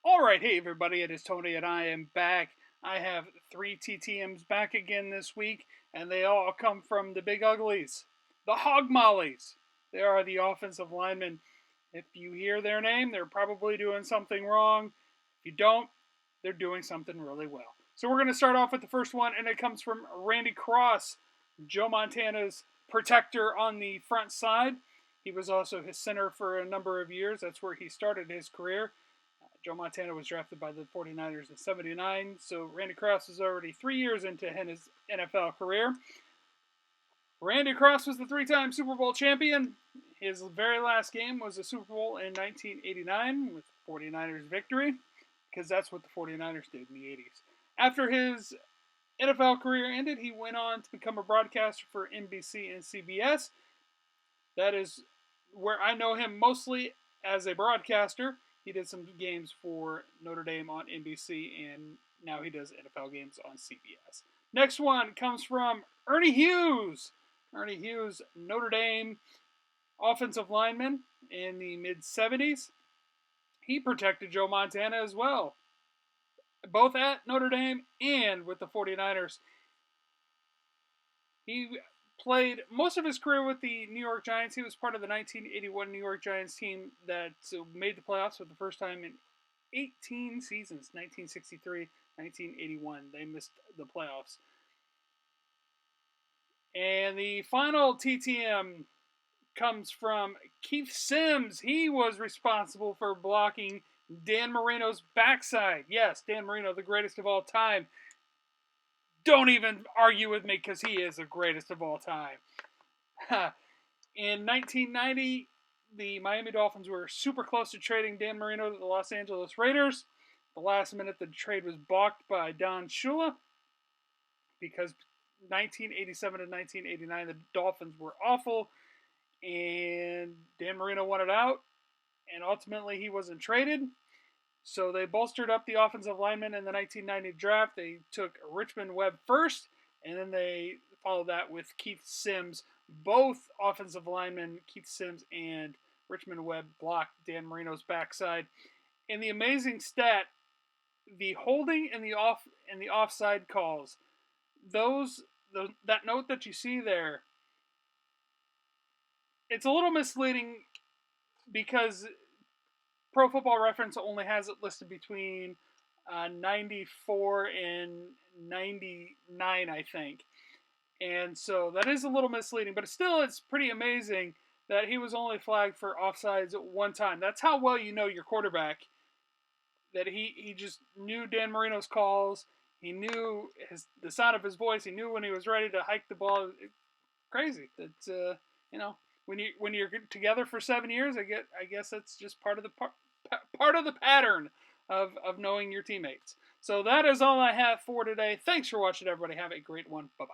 Alright, hey everybody, it is Tony and I am back. I have 3 TTMs back again this week, and they all come from the Big Uglies. The Hog Mollies. They are the offensive linemen. If you hear their name, they're probably doing something wrong. If you don't, they're doing something really well. So we're going to start off with the first one, and it comes from Randy Cross, Joe Montana's protector on the front side. He was also his center for a number of years. That's where he started his career. Joe Montana was drafted by the 49ers in '79, so Randy Cross is already 3 years into his NFL career. Randy Cross was the 3-time Super Bowl champion. His very last game was a Super Bowl in 1989 with the 49ers victory, because that's what the 49ers did in the 80s. After his NFL career ended, he went on to become a broadcaster for NBC and CBS. That is where I know him mostly as a broadcaster. He did some games for Notre Dame on NBC, and now he does NFL games on CBS. Next one comes from Ernie Hughes. Ernie Hughes, Notre Dame offensive lineman in the mid-'70s. He protected Joe Montana as well, both at Notre Dame and with the 49ers. He played most of his career with the New York Giants. He was part of the 1981 New York Giants team that made the playoffs for the first time in 18 seasons, 1963, 1981. They missed the playoffs. And the final TTM comes from Keith Sims. He was responsible for blocking Dan Marino's backside. Yes, Dan Marino, the greatest of all time. Don't even argue with me because he is the greatest of all time. In 1990, the Miami Dolphins were super close to trading Dan Marino to the Los Angeles Raiders. The last minute, the trade was balked by Don Shula because 1987 to 1989, the Dolphins were awful, and Dan Marino wanted out, and ultimately he wasn't traded. So they bolstered up the offensive linemen in the 1990 draft. They took Richmond Webb first, and then they followed that with Keith Sims. Both offensive linemen, Keith Sims and Richmond Webb, blocked Dan Marino's backside. And the amazing stat, the holding and the offside calls, that note that you see there, it's a little misleading because Pro Football Reference only has it listed between 94 and 99, I think. And so that is a little misleading, but still it's pretty amazing that he was only flagged for offsides at one time. That's how well you know your quarterback, that he just knew Dan Marino's calls. He knew the sound of his voice. He knew when he was ready to hike the ball. Crazy. That when you're together for 7 years, I guess that's just part of the pattern of knowing your teammates. So that is all I have for today. Thanks for watching, everybody. Have a great one. Bye-bye.